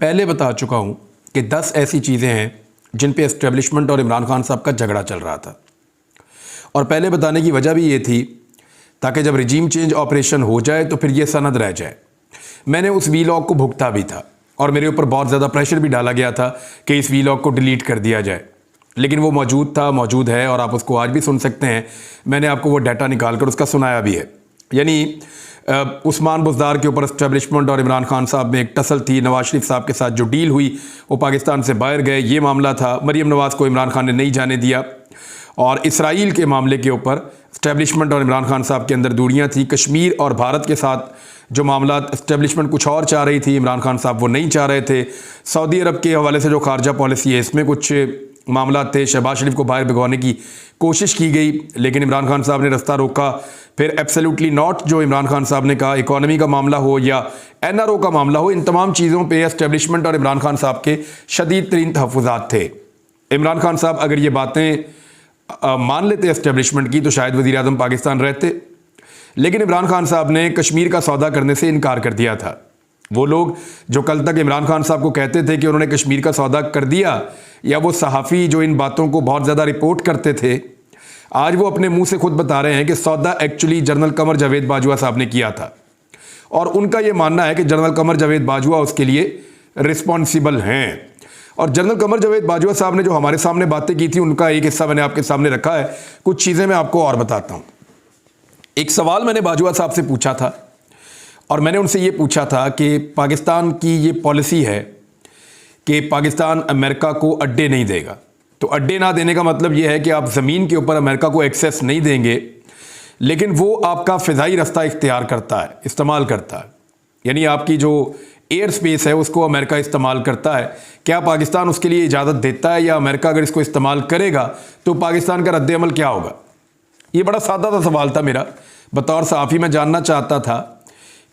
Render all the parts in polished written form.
पहले बता चुका हूँ कि 10 ऐसी चीज़ें हैं जिन पे एस्टेब्लिशमेंट और इमरान खान साहब का झगड़ा चल रहा था। और पहले बताने की वजह भी ये थी ताकि जब रिजीम चेंज ऑपरेशन हो जाए तो फिर ये सनद रह जाए। मैंने उस वीलॉग को भुगता भी था और मेरे ऊपर बहुत ज़्यादा प्रेशर भी डाला गया था कि इस वीलॉग को डिलीट कर दिया जाए, लेकिन वो मौजूद है और आप उसको आज भी सुन सकते हैं। मैंने आपको वो डाटा निकाल कर उसका सुनाया भी है। यानी उस्मान बुज़दार के ऊपर एस्टेब्लिशमेंट और इमरान खान साहब में एक टसल थी। नवाज शरीफ साहब के साथ जो डील हुई वो पाकिस्तान से बाहर गए, ये मामला था। मरीम नवाज़ को इमरान खान ने नहीं जाने दिया। और इसराइल के मामले के ऊपर एस्टेब्लिशमेंट और इमरान खान साहब के अंदर दूरियां थी। कश्मीर और भारत के साथ जो मामला एस्टेब्लिशमेंट कुछ और चाह रही थी, इमरान खान साहब वो नहीं चाह रहे थे। सऊदी अरब के हवाले से जो खारजा पॉलिसी है इसमें कुछ मामला थे। शहबाज शरीफ को बाहर भिगवाने की कोशिश की गई लेकिन इमरान खान साहब ने रास्ता रोका। फिर एब्सोल्युटली नॉट जो इमरान खान साहब ने कहा, इकोनॉमी का मामला हो या NRO का मामला हो, इन तमाम चीज़ों पे एस्टेब्लिशमेंट और इमरान खान साहब के शदीद तरीन तहफ़्फ़ुज़ात थे। इमरान खान साहब अगर ये बातें मान लेते एस्टेब्लिशमेंट की तो शायद वज़ीर आज़म पाकिस्तान रहते, लेकिन इमरान खान साहब ने कश्मीर का सौदा करने से इनकार कर दिया था। वो लोग जो कल तक इमरान खान साहब को कहते थे कि उन्होंने कश्मीर का सौदा कर दिया, या वो सहाफ़ी जो इन बातों को बहुत ज़्यादा रिपोर्ट करते थे, आज वो अपने मुंह से खुद बता रहे हैं कि सौदा एक्चुअली जनरल कमर जावेद बाजवा साहब ने किया था। और उनका ये मानना है कि जनरल कमर जावेद बाजवा उसके लिए रिस्पॉन्सिबल हैं। और जनरल कमर जावेद बाजवा साहब ने जो हमारे सामने बातें की थी उनका एक हिस्सा मैंने आपके सामने रखा है। कुछ चीज़ें मैं आपको और बताता हूँ। एक सवाल मैंने बाजवा साहब से पूछा था और मैंने उनसे ये पूछा था कि पाकिस्तान की ये पॉलिसी है कि पाकिस्तान अमेरिका को अड्डे नहीं देगा। तो अड्डे ना देने का मतलब ये है कि आप ज़मीन के ऊपर अमेरिका को एक्सेस नहीं देंगे, लेकिन वो आपका फ़िज़ाई रास्ता इख्तियार करता है, इस्तेमाल करता है। यानी आपकी जो एयर स्पेस है उसको अमेरिका इस्तेमाल करता है। क्या पाकिस्तान उसके लिए इजाज़त देता है, या अमेरिका अगर इसको इस्तेमाल करेगा तो पाकिस्तान का रद्द अमल क्या होगा? ये बड़ा सादा सा सवाल था मेरा। बतौर सहाफ़ी मैं जानना चाहता था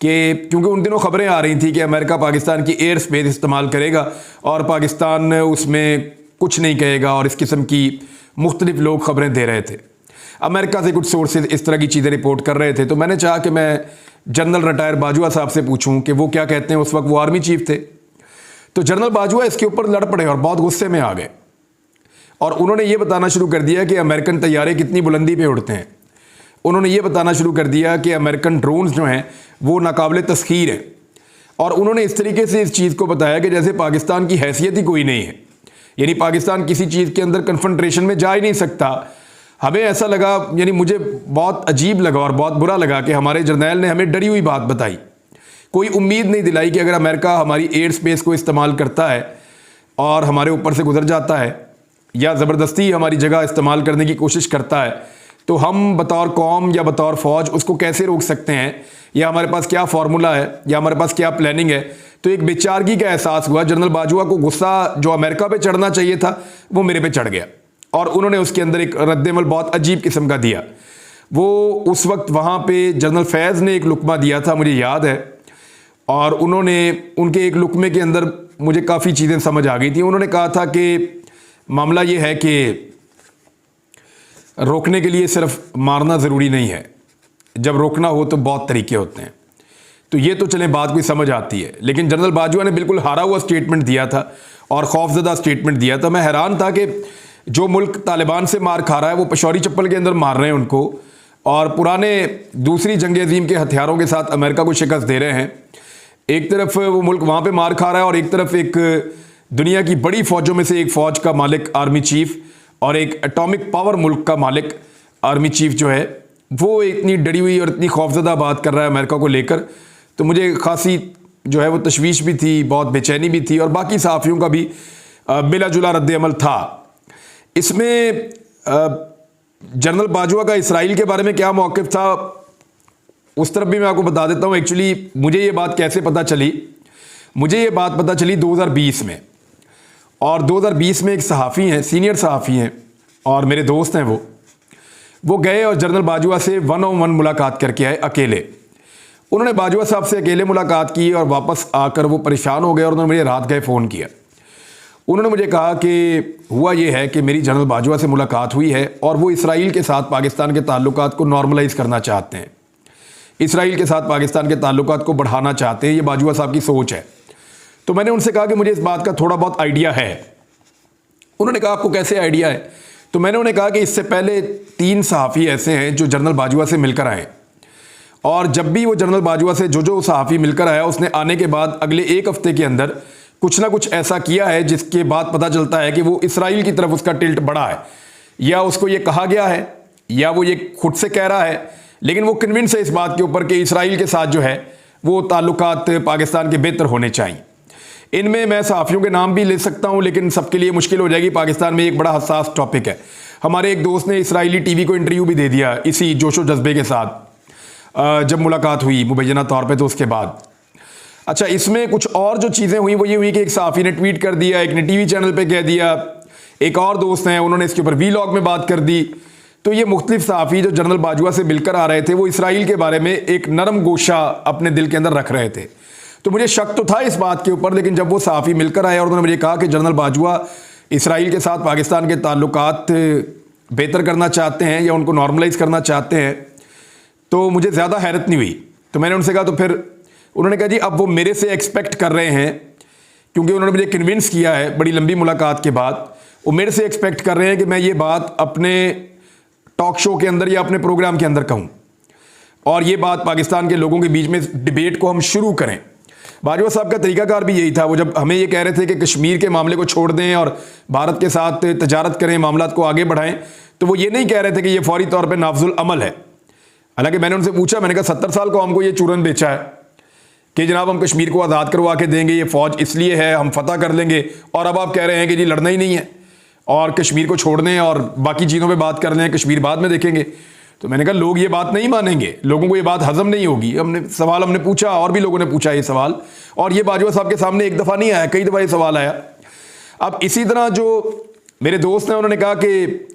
कि क्योंकि उन दिनों खबरें आ रही थी कि अमेरिका पाकिस्तान की एयर स्पेस इस्तेमाल करेगा और पाकिस्तान उसमें कुछ नहीं कहेगा, और इस किस्म की मुख्तलिफ लोग खबरें दे रहे थे। अमेरिका से कुछ सोर्सेज इस तरह की चीज़ें रिपोर्ट कर रहे थे। तो मैंने चाहा कि मैं जनरल रिटायर बाजवा साहब से पूछूं कि वो क्या कहते हैं। उस वक्त वो आर्मी चीफ थे। तो जनरल बाजवा इसके ऊपर लड़ पड़े और बहुत गुस्से में आ गए और उन्होंने ये बताना शुरू कर दिया कि अमेरिकन तैयारे कितनी बुलंदी पे उड़ते हैं। उन्होंने ये बताना शुरू कर दिया कि अमेरिकन ड्रोन्स जो हैं वो नाकाबिले तस्खीर हैं। और उन्होंने इस तरीके से इस चीज़ को बताया कि जैसे पाकिस्तान की हैसियत ही कोई नहीं है, यानी पाकिस्तान किसी चीज़ के अंदर कन्फ्रंट्रेशन में जा ही नहीं सकता। हमें ऐसा लगा, यानी मुझे बहुत अजीब लगा और बहुत बुरा लगा कि हमारे जर्नैल ने हमें डरी हुई बात बताई। कोई उम्मीद नहीं दिलाई कि अगर अमेरिका हमारी एयर स्पेस को इस्तेमाल करता है और हमारे ऊपर से गुजर जाता है या ज़बरदस्ती हमारी जगह इस्तेमाल करने की कोशिश करता है, तो हम बतौर कौम या बतौर फ़ौज उसको कैसे रोक सकते हैं, या हमारे पास क्या फार्मूला है, या हमारे पास क्या प्लानिंग है। तो एक बेचारगी का एहसास हुआ। जनरल बाजवा को गुस्सा जो अमेरिका पे चढ़ना चाहिए था वो मेरे पे चढ़ गया और उन्होंने उसके अंदर एक रद्दमल बहुत अजीब किस्म का दिया। वो उस वक्त वहाँ पे जनरल फैज़ ने एक लुकमा दिया था, मुझे याद है, और उन्होंने उनके एक लुकमे के अंदर मुझे काफ़ी चीज़ें समझ आ गई थी। उन्होंने कहा था कि मामला ये है कि रोकने के लिए सिर्फ मारना ज़रूरी नहीं है, जब रोकना हो तो बहुत तरीके होते हैं। तो ये तो चलें बात कोई समझ आती है, लेकिन जनरल बाजवा ने बिल्कुल हारा हुआ स्टेटमेंट दिया था और खौफजदा स्टेटमेंट दिया था। मैं हैरान था कि जो मुल्क तालिबान से मार खा रहा है वो पेशौरी चप्पल के अंदर मार रहे हैं उनको, और पुराने दूसरी जंग अज़ीम के हथियारों के साथ अमेरिका को शिकस्त दे रहे हैं। एक तरफ वो मुल्क वहाँ पे मार खा रहा है और एक तरफ एक दुनिया की बड़ी फ़ौजों में से एक फ़ौज का मालिक आर्मी चीफ और एक एटॉमिक पावर मुल्क का मालिक आर्मी चीफ जो है वो इतनी डरी हुई और इतनी खौफजदा बात कर रहा है अमेरिका को लेकर। तो मुझे खासी जो है वो तशवीश भी थी, बहुत बेचैनी भी थी, और बाकी सहाफ़ियों का भी मिला जुला रद्द अमल था। इसमें जनरल बाजवा का इसराइल के बारे में क्या मौक़िफ़ था उस तरफ भी मैं आपको बता देता हूँ। एक्चुअली मुझे ये बात कैसे पता चली, मुझे ये बात पता चली 2020 में। और 2020 में एक सहाफ़ी हैं, सीनियर सहाफ़ी हैं और मेरे दोस्त हैं, वो गए और जनरल बाजवा से 1-on-1 मुलाकात करके आए अकेले। उन्होंने बाजवा साहब से अकेले मुलाकात की और वापस आकर वो परेशान हो गए और उन्होंने मुझे रात गए फ़ोन किया। उन्होंने मुझे कहा कि हुआ ये है कि मेरी जनरल बाजवा से मुलाकात हुई है और वो इसराइल के साथ पाकिस्तान के ताल्लुकात को नॉर्मलाइज़ करना चाहते हैं, इसराइल के साथ पाकिस्तान के ताल्लुकात को बढ़ाना चाहते हैं। ये बाजवा साहब की सोच है। तो मैंने उनसे कहा कि मुझे इस बात का थोड़ा बहुत आइडिया है। उन्होंने कहा आपको कैसे आइडिया है? तो मैंने उन्हें कहा कि इससे पहले 3 सहाफ़ी ऐसे हैं जो जनरल बाजवा से मिलकर आए, और जब भी वो जनरल बाजवा से जो सहाफ़ी मिलकर आया, उसने आने के बाद अगले 1 हफ्ते के अंदर कुछ ना कुछ ऐसा किया है जिसके बाद पता चलता है कि वो इसराइल की तरफ उसका टिल्ट बढ़ा है, या उसको ये कहा गया है या वो ये खुद से कह रहा है, लेकिन वो कन्विंस है इस बात के ऊपर कि इसराइल के साथ जो है वो ताल्लुकात पाकिस्तान के बेहतर होने चाहिए। इनमें मैं सहाफ़ियों के नाम भी ले सकता हूं, लेकिन सबके लिए मुश्किल हो जाएगी। पाकिस्तान में एक बड़ा हसास टॉपिक है। हमारे एक दोस्त ने इसराइली टीवी को इंटरव्यू भी दे दिया इसी जोशो जज्बे के साथ, जब मुलाकात हुई मुबैना तौर पे, तो उसके बाद अच्छा इसमें कुछ और जो चीज़ें हुई वो ये हुई कि एक सहाफ़ी ने ट्वीट कर दिया, एक ने टीवी चैनल पे कह दिया, एक और दोस्त हैं उन्होंने इसके ऊपर वीलॉग में बात कर दी। तो ये मुख्तलिफ सहाफ़ी जो जनरल बाजवा से मिलकर आ रहे थे वो इसराइल के बारे में एक नरम गोशा अपने दिल के अंदर रख रहे थे। तो मुझे शक तो था इस बात के ऊपर, लेकिन जब वो सहाफ़ी मिलकर आए और उन्होंने मुझे कहा कि जनरल बाजवा इसराइल के साथ पाकिस्तान के ताल्लुकात बेहतर करना चाहते हैं या उनको नॉर्मलाइज करना चाहते हैं, तो मुझे ज़्यादा हैरत नहीं हुई। तो मैंने उनसे कहा, तो फिर उन्होंने कहा जी अब वो मेरे से एक्सपेक्ट कर रहे हैं, क्योंकि उन्होंने मुझे कन्विंस किया है बड़ी लंबी मुलाकात के बाद, वो मेरे से एक्सपेक्ट कर रहे हैं कि मैं ये बात अपने टॉक शो के अंदर या अपने प्रोग्राम के अंदर कहूँ और ये बात पाकिस्तान के लोगों के बीच में डिबेट को हम शुरू करें। बाजवा साहब का तरीकाकार भी यही था। वो जब हमें ये कह रहे थे कि कश्मीर के मामले को छोड़ दें और भारत के साथ तजारत करें, मामलात को आगे बढ़ाएं, तो वो ये नहीं कह रहे थे कि ये फौरी तौर पर नाफजुल अमल है। हालांकि मैंने उनसे पूछा, मैंने कहा 70 साल को हमको ये चूरन बेचा है कि जनाब हम कश्मीर को आज़ाद करवा के देंगे, ये फ़ौज इसलिए है, हम फतह कर लेंगे, और अब आप कह रहे हैं कि जी लड़ना ही नहीं है और कश्मीर को छोड़ दें और बाकी चीज़ों पे बात कर लें, कश्मीर बाद में देखेंगे। तो मैंने कहा लोग ये बात नहीं मानेंगे, लोगों को ये बात हजम नहीं होगी। हमने पूछा और भी लोगों ने पूछा ये सवाल, और ये बाजवा साहब के सामने एक दफ़ा नहीं आया, कई दफ़ा ये सवाल आया। अब इसी तरह जो मेरे दोस्त हैं उन्होंने कहा कि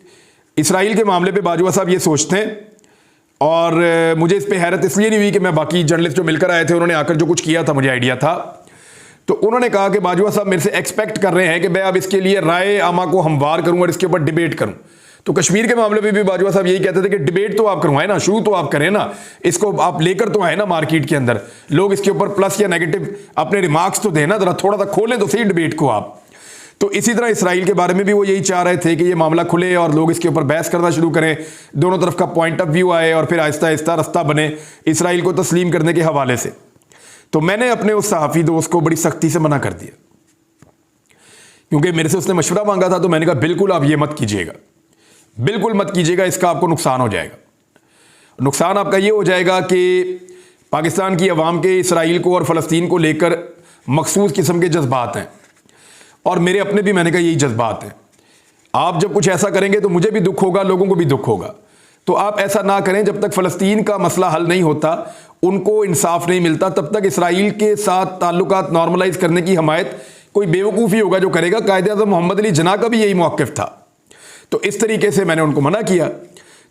इसराइल के मामले पर बाजवा साहब ये सोचते हैं, और मुझे इस पर हैरत इसलिए नहीं हुई कि मैं बाकी जर्नलिस्ट जो मिलकर आए थे उन्होंने आकर जो कुछ किया था मुझे आइडिया था। तो उन्होंने कहा कि बाजवा साहब मेरे से एक्सपेक्ट कर रहे हैं कि मैं अब इसके लिए राय आमा को हमवार करूं और इसके ऊपर डिबेट करूं। तो कश्मीर के मामले में भी बाजवा साहब यही कहते थे कि डिबेट तो आप करवाएं ना, शुरू तो आप करें ना, इसको आप लेकर तो आए ना मार्केट के अंदर, लोग इसके ऊपर प्लस या नेगेटिव अपने रिमार्क्स तो दें ना, जरा थोड़ा सा खोलें तो सही डिबेट को आप। तो इसी तरह इसराइल के बारे में भी वो यही चाह रहे थे कि ये मामला खुले और लोग इसके ऊपर बहस करना शुरू करें, दोनों तरफ का पॉइंट ऑफ व्यू आए और फिर आहिस्ता आहिस्ता रास्ता बने इसराइल को तस्लीम करने के हवाले से। तो मैंने अपने उस सहाफ़ी दोस्त को बड़ी सख्ती से मना कर दिया, क्योंकि मेरे से उसने मशवरा मांगा था। तो मैंने कहा बिल्कुल आप ये मत कीजिएगा, बिल्कुल मत कीजिएगा, इसका आपको नुकसान हो जाएगा। नुकसान आपका ये हो जाएगा कि पाकिस्तान की अवाम के इसराइल को और फ़लस्तीन को लेकर मखसूस किस्म के जज्बात हैं, और मेरे अपने भी मैंने कहा यही जज्बात हैं। आप जब कुछ ऐसा करेंगे तो मुझे भी दुख होगा, लोगों को भी दुख होगा। तो आप ऐसा ना करें, जब तक फ़लस्तीन का मसला हल नहीं होता, उनको इंसाफ नहीं मिलता, तब तक इसराइल के साथ ताल्लुकात नॉर्मलाइज करने की हमायत कोई बेवकूफ़ी होगा जो करेगा। कायदे-ए-आज़म मोहम्मद अली जिन्ना का भी यही मौक़िफ़ था। तो इस तरीके से मैंने उनको मना किया।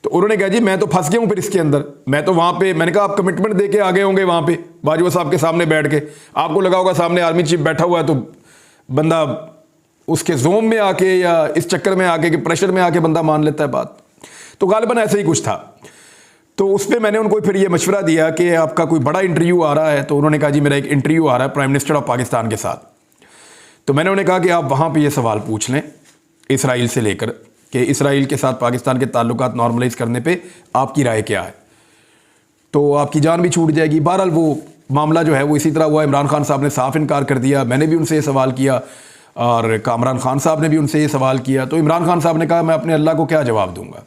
तो उन्होंने कहा जी मैं तो फंस गया हूँ फिर इसके अंदर, मैं तो वहाँ पे, मैंने कहा आप कमिटमेंट दे के आ गए होंगे वहाँ पे बाजवा साहब के सामने बैठ के, आपको लगा होगा सामने आर्मी चीफ बैठा हुआ है तो बंदा उसके जोम में आके या इस चक्कर में आके कि प्रेशर में आके बंदा मान लेता है बात। तो गालिबन ऐसा ही कुछ था। तो उस पर मैंने उनको फिर ये मशवरा दिया कि आपका कोई बड़ा इंटरव्यू आ रहा है। तो उन्होंने कहा जी मेरा एक इंटरव्यू आ रहा है प्राइम मिनिस्टर ऑफ पाकिस्तान के साथ। तो मैंने उन्हें कहा कि आप वहाँ पे ये सवाल पूछ लें इसराइल से लेकर कि इसराइल के साथ पाकिस्तान के ताल्लुकात नॉर्मलाइज करने पे आपकी राय क्या है, तो आपकी जान भी छूट जाएगी। बहरहाल वो मामला जो है वो इसी तरह हुआ। इमरान खान साहब ने साफ इनकार कर दिया, मैंने भी उनसे ये सवाल किया और कामरान खान साहब ने भी उनसे ये सवाल किया। तो इमरान खान साहब ने कहा मैं अपने अल्लाह को क्या जवाब दूंगा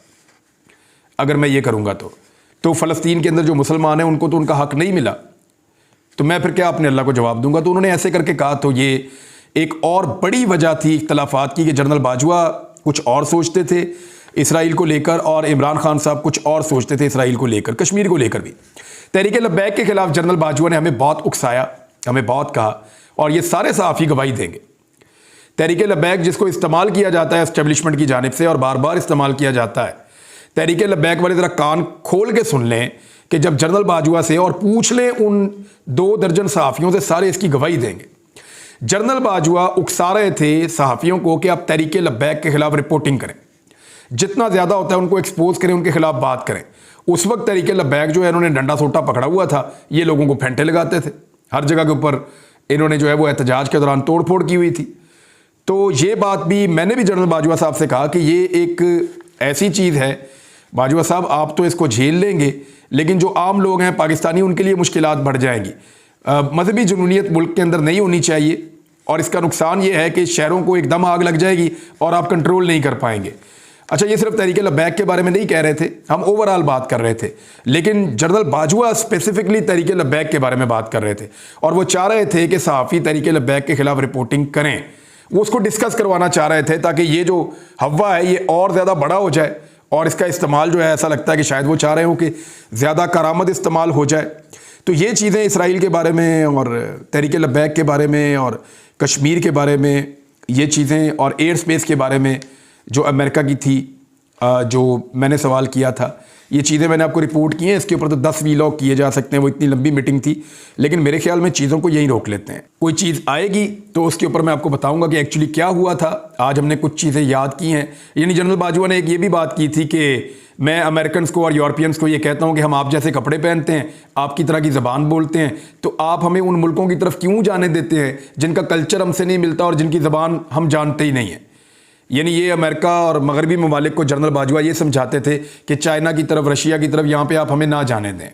अगर मैं ये करूँगा। तो फ़लस्तीन के अंदर जो मुसलमान हैं उनको तो उनका हक़ नहीं मिला, तो मैं फिर क्या अपने अल्लाह को जवाब दूंगा। तो उन्होंने ऐसे करके कहा। तो ये एक और बड़ी वजह थी इख्तलाफात की कि जनरल बाजवा कुछ और सोचते थे इसराइल को लेकर और इमरान खान साहब कुछ और सोचते थे इसराइल को लेकर, कश्मीर को लेकर भी। तहरीक लब्बैक के खिलाफ जनरल बाजवा ने हमें बहुत उकसाया, हमें बहुत कहा, और ये सारे सहाफ़ी गवाही देंगे। तहरीक लब्बैक जिसको इस्तेमाल किया जाता है एस्टेब्लिशमेंट की जानिब से और बार बार इस्तेमाल किया जाता है, तहरीक लब्बैक वाले ज़रा कान खोल के सुन लें कि जब जनरल बाजवा से और पूछ लें उन 2 दर्जन सहाफ़ियों से, सारे इसकी गवाही देंगे। जनरल बाजवा उकसा रहे थे सहाफ़ियों को कि आप तहरीक लब्बैक के खिलाफ रिपोर्टिंग करें, जितना ज़्यादा होता है उनको एक्सपोज करें, उनके खिलाफ बात करें। उस वक्त तहरीक लब्बैक जो है इन्होंने डंडा सोटा पकड़ा हुआ था, ये लोगों को फेंटे लगाते थे, हर जगह के ऊपर इन्होंने जो है वो एहतजाज के दौरान तोड़ फोड़ की हुई थी। तो ये बात भी मैंने भी जनरल बाजवा साहब से कहा कि ये एक ऐसी चीज़ है बाजवा साहब, आप तो इसको झेल लेंगे, लेकिन जो आम लोग हैं पाकिस्तानी, उनके लिए मुश्किलात बढ़ जाएंगी। मजहबी जुनूनियत मुल्क के अंदर नहीं होनी चाहिए, और इसका नुकसान ये है कि शहरों को एकदम आग लग जाएगी और आप कंट्रोल नहीं कर पाएंगे। अच्छा, ये सिर्फ तहरीक लब्बैक के बारे में नहीं कह रहे थे, हम ओवरऑल बात कर रहे थे, लेकिन जनरल बाजवा स्पेसिफिकली तहरीक लब्बैक के बारे में बात कर रहे थे, और वो चाह रहे थे कि सहाफ़ी तहरीक लब्बैक के खिलाफ रिपोर्टिंग करें। वो उसको डिस्कस करवाना चाह रहे थे ताकि ये जो हवा है ये और ज़्यादा बड़ा हो जाए, और इसका इस्तेमाल जो है ऐसा लगता है कि शायद वो चाह रहे हो कि ज़्यादा करामद इस्तेमाल हो जाए। तो ये चीज़ें इसराइल के बारे में और तहरीक लब्बैक के बारे में और कश्मीर के बारे में, ये चीज़ें, और एयर स्पेस के बारे में जो अमेरिका की थी, जो मैंने सवाल किया था, ये चीज़ें मैंने आपको रिपोर्ट की हैं। इसके ऊपर तो 10 वीलॉग किए जा सकते हैं, वो इतनी लंबी मीटिंग थी, लेकिन मेरे ख्याल में चीज़ों को यहीं रोक लेते हैं। कोई चीज़ आएगी तो उसके ऊपर मैं आपको बताऊंगा कि एक्चुअली क्या हुआ था। आज हमने कुछ चीज़ें याद की हैं। यानी जनरल बाजवा ने एक ये भी बात की थी कि मैं अमेरिकन को और यूरोपियंस को ये कहता हूँ कि हम आप जैसे कपड़े पहनते हैं, आपकी तरह की ज़बान बोलते हैं, तो आप हमें उन मुल्कों की तरफ क्यों जाने देते हैं जिनका कल्चर हमसे नहीं मिलता और जिनकी ज़बान हम जानते ही नहीं हैं। यानी ये अमेरिका और मगरबी ममालिक को जनरल बाजवा ये समझाते थे कि चाइना की तरफ, रशिया की तरफ, यहाँ पे आप हमें ना जाने दें,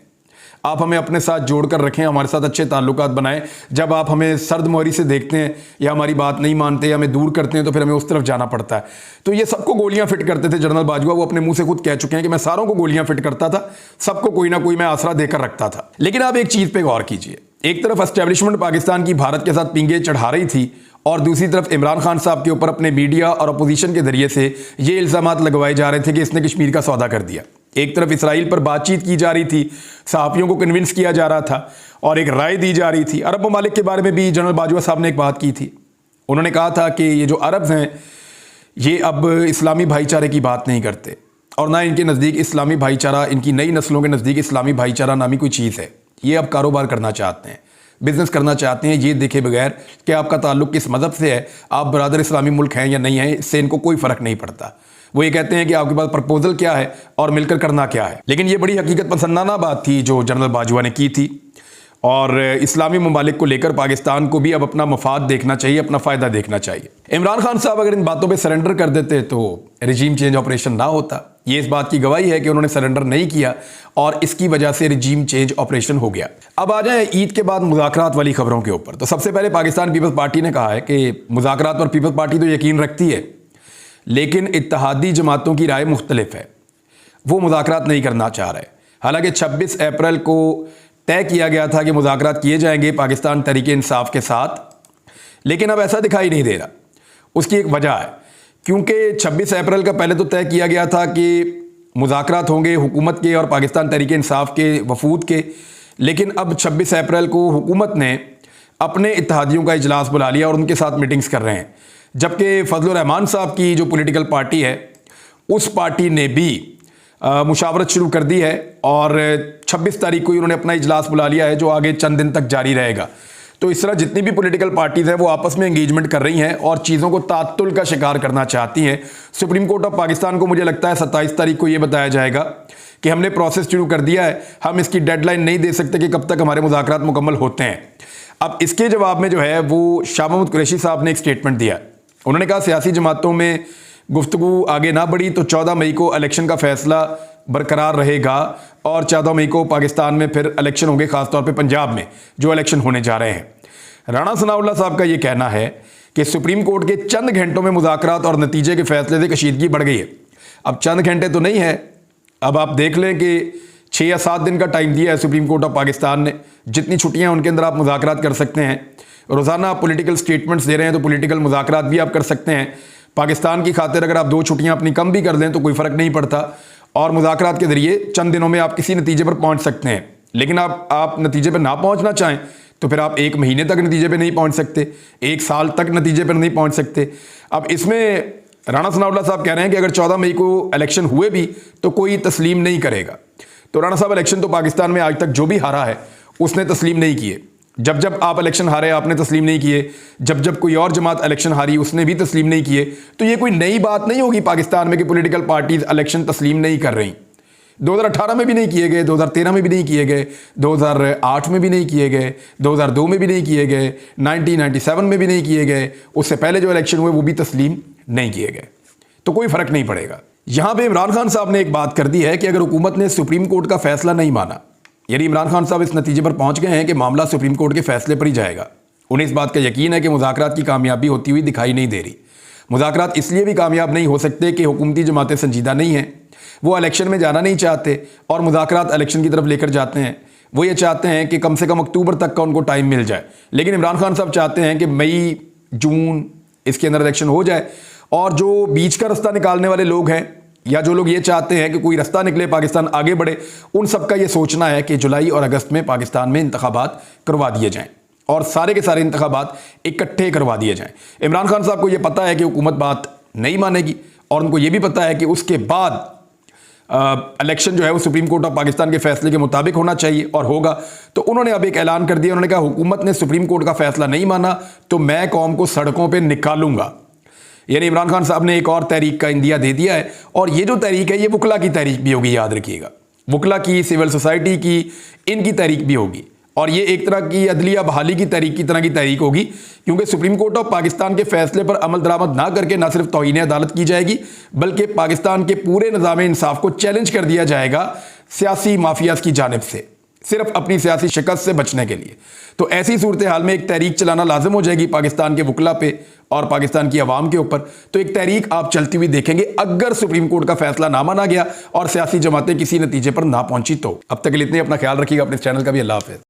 आप हमें अपने साथ जोड़कर रखें, हमारे साथ अच्छे ताल्लुकात बनाएं। जब आप हमें सर्द मोहरी से देखते हैं या हमारी बात नहीं मानते या हमें दूर करते हैं तो फिर हमें उस तरफ जाना पड़ता है। तो ये सबको गोलियां फिट करते थे जनरल बाजवा। वो अपने मुंह से खुद कह चुके हैं कि मैं सारों को गोलियां फिट करता था, सबको कोई ना कोई मैं आसरा देकर रखता था। लेकिन आप एक चीज़ पे गौर कीजिए, एक तरफ एस्टेब्लिशमेंट पाकिस्तान की भारत के साथ पिंगे चढ़ा रही थी, और दूसरी तरफ इमरान खान साहब के ऊपर अपने मीडिया और अपोजिशन के जरिए से ये इल्ज़ामात लगवाए जा रहे थे कि इसने कश्मीर का सौदा कर दिया। एक तरफ इसराइल पर बातचीत की जा रही थी, सहाफ़ियों को कन्विंस किया जा रहा था और एक राय दी जा रही थी। अरब ममालिक के बारे में भी जनरल बाजवा साहब ने एक बात की थी। उन्होंने कहा था कि ये जो अरब हैं ये अब इस्लामी भाईचारे की बात नहीं करते, और ना इनके नज़दीक इस्लामी भाईचारा, इनकी नई नस्लों के नज़दीक इस्लामी भाईचारा नामी कोई चीज़ है। ये अब कारोबार करना चाहते हैं, बिजनेस करना चाहते हैं, ये देखे बगैर कि आपका ताल्लुक किस मज़हब से है, आप बरादर इस्लामी मुल्क हैं या नहीं हैं, इससे इनको कोई फ़र्क नहीं पड़ता। वो ये कहते हैं कि आपके पास प्रपोजल क्या है और मिलकर करना क्या है। लेकिन ये बड़ी हकीकत पसंदाना बात थी जो जनरल बाजवा ने की थी, और इस्लामी ममालिक को लेकर पाकिस्तान को भी अब अपना मफाद देखना चाहिए, अपना फ़ायदा देखना चाहिए। इमरान खान साहब अगर इन बातों पे सरेंडर कर देते तो रिजीम चेंज ऑपरेशन ना होता। ये इस बात की गवाही है कि उन्होंने सरेंडर नहीं किया और इसकी वजह से रिजीम चेंज ऑपरेशन हो गया। अब आ जाए ईद के बाद मुज़ाकरात वाली खबरों के ऊपर। तो सबसे पहले पाकिस्तान पीपल्स पार्टी ने कहा है कि मुज़ाकरात पर पीपल्स पार्टी तो यकीन रखती है, लेकिन इत्तेहादी जमातों की राय मुख्तलिफ है, वो मुज़ाकरात नहीं करना चाह रहे। हालांकि 26 अप्रैल को तय किया गया था कि मुज़ाकरात किए जाएंगे पाकिस्तान तहरीक इंसाफ के साथ, लेकिन अब ऐसा दिखाई नहीं दे रहा। उसकी एक वजह है, क्योंकि 26 अप्रैल का पहले तो तय किया गया था कि मुज़ाकरात होंगे हुकूमत के और पाकिस्तान तहरीक इंसाफ के वफूद के, लेकिन अब 26 अप्रैल को हुकूमत ने अपने इत्तेहादियों का इजलास बुला लिया और उनके साथ मीटिंग्स कर रहे हैं। जबकि फजलुर रहमान साहब की जो पॉलिटिकल पार्टी है, उस पार्टी ने भी मुशावरत शुरू कर दी है और 26 तारीख को उन्होंने अपना इजलास बुला लिया है, जो आगे चंद दिन तक जारी रहेगा। तो इस तरह जितनी भी पॉलिटिकल पार्टीज़ हैं वो आपस में एंगेजमेंट कर रही हैं और चीज़ों को तातुल का शिकार करना चाहती हैं। सुप्रीम कोर्ट ऑफ पाकिस्तान को मुझे लगता है 27 तारीख को ये बताया जाएगा कि हमने प्रोसेस शुरू कर दिया है, हम इसकी डेडलाइन नहीं दे सकते कि कब तक हमारे मुज़ाकरात मुकम्मल होते हैं। अब इसके जवाब में जो है वो शाह महमूद कुरैशी साहब ने एक स्टेटमेंट दिया। उन्होंने कहा सियासी जमातों में गुफ्तगू आगे ना बढ़ी तो 14 मई को इलेक्शन का फैसला बरकरार रहेगा, और 14 मई को पाकिस्तान में फिर इलेक्शन होंगे, खासतौर पे पंजाब में जो इलेक्शन होने जा रहे हैं। राणा सनाउल्लाह साहब का ये कहना है कि सुप्रीम कोर्ट के चंद घंटों में मुज़ाकरात और नतीजे के फैसले से कशीदगी बढ़ गई है। अब चंद घंटे तो नहीं है, अब आप देख लें कि 6 या 7 दिन का टाइम दिया है सुप्रीम कोर्ट ऑफ पाकिस्तान ने। जितनी छुट्टियाँ उनके अंदर आप मुज़ाकरात कर सकते हैं। रोज़ाना आप पॉलिटिकल स्टेटमेंट्स दे रहे हैं तो पॉलिटिकल मुज़ाकरात भी आप कर सकते हैं। पाकिस्तान की खातिर अगर आप 2 छुट्टियाँ अपनी कम भी कर दें तो कोई फ़र्क नहीं पड़ता, और मुज़ाकरात के ज़रिए चंद दिनों में आप किसी नतीजे पर पहुँच सकते हैं। लेकिन आप नतीजे पर ना पहुँचना चाहें तो फिर आप 1 महीने तक नतीजे पे नहीं पहुँच सकते, 1 साल तक नतीजे पर नहीं पहुँच सकते। अब इसमें राणा सनाउल्लाह साहब कह रहे हैं कि अगर 14 मई को इलेक्शन हुए भी तो कोई तस्लीम नहीं करेगा। तो राणा साहब, इलेक्शन तो पाकिस्तान में आज तक जो भी हारा है उसने तस्लीम नहीं किए। जब जब आप इलेक्शन हारे आपने तस्लीम नहीं किए, जब जब कोई और जमात इलेक्शन हारी उसने भी तस्लीम नहीं किए। तो ये कोई नई बात नहीं होगी पाकिस्तान में कि पॉलिटिकल पार्टीज इलेक्शन तस्लीम नहीं कर रही। 2018 में भी नहीं किए गए, 2013 में भी नहीं किए गए, 2008 में भी नहीं किए गए, 2002 में भी नहीं किए गए, 1997 में भी नहीं किए गए, उससे पहले जो इलेक्शन हुए वो भी तस्लीम नहीं किए गए। तो कोई फर्क नहीं पड़ेगा। यहां पे इमरान खान साहब ने एक बात कर दी है कि अगर हुकूमत ने सुप्रीम कोर्ट का फैसला नहीं माना, यानी इमरान खान साहब इस नतीजे पर पहुंच गए हैं कि मामला सुप्रीम कोर्ट के फैसले पर ही जाएगा, उन्हें इस बात का यकीन है कि मुज़ाकरात की कामयाबी होती हुई दिखाई नहीं दे रही। मुज़ाकरात इसलिए भी कामयाब नहीं हो सकते कि हुकूमती जमातें संजीदा नहीं हैं, वो इलेक्शन में जाना नहीं चाहते और मुज़ाकरात इलेक्शन की तरफ लेकर जाते हैं। वो ये चाहते हैं कि कम से कम अक्टूबर तक का उनको टाइम मिल जाए, लेकिन इमरान खान साहब चाहते हैं कि मई जून इसके अंदर इलेक्शन हो जाए। और जो बीच का रास्ता निकालने वाले लोग हैं या जो लोग ये चाहते हैं कि कोई रास्ता निकले, पाकिस्तान आगे बढ़े, उन सबका ये सोचना है कि जुलाई और अगस्त में पाकिस्तान में इंतखाबात करवा दिए जाएं और सारे के सारे इंतखाबात इकट्ठे करवा दिए जाएं। इमरान खान साहब को ये पता है कि हुकूमत बात नहीं मानेगी और उनको ये भी पता है कि उसके बाद इलेक्शन जो है वो सुप्रीम कोर्ट ऑफ पाकिस्तान के फैसले के मुताबिक होना चाहिए और होगा। तो उन्होंने अब एक ऐलान कर दिया, उन्होंने कहा हुकूमत ने सुप्रीम कोर्ट का फैसला नहीं माना तो मैं कौम को सड़कों पर निकालूंगा। यानी इमरान खान साहब ने एक और तहरीक का इंदिया दे दिया है और ये जो तहरीक है ये वकला की तहरीक भी होगी, याद रखिएगा। वकला की, सिविल सोसाइटी की, इनकी तहरीक भी होगी और ये एक तरह की अदलिया बहाली की तहरीक की तरह की तहरीक होगी, क्योंकि सुप्रीम कोर्ट ऑफ पाकिस्तान के फैसले पर अमल दरामद ना करके न सिर्फ तौहीन अदालत की जाएगी बल्कि पाकिस्तान के पूरे निज़ाम इंसाफ को चैलेंज कर दिया जाएगा सियासी माफियाज की जानिब से, सिर्फ अपनी सियासी शिकस्त से बचने के लिए। तो ऐसी सूरत हाल में एक तहरीक चलाना लाजिम हो जाएगी पाकिस्तान के वकला पे और पाकिस्तान की आवाम के ऊपर। तो एक तहरीक आप चलती हुई देखेंगे अगर सुप्रीम कोर्ट का फैसला ना माना गया और सियासी जमातें किसी नतीजे पर ना पहुंची तो। अब तक के लिए इतने, अपना ख्याल रखिएगा, अपने चैनल का भी। अल्लाह हाफ़िज़।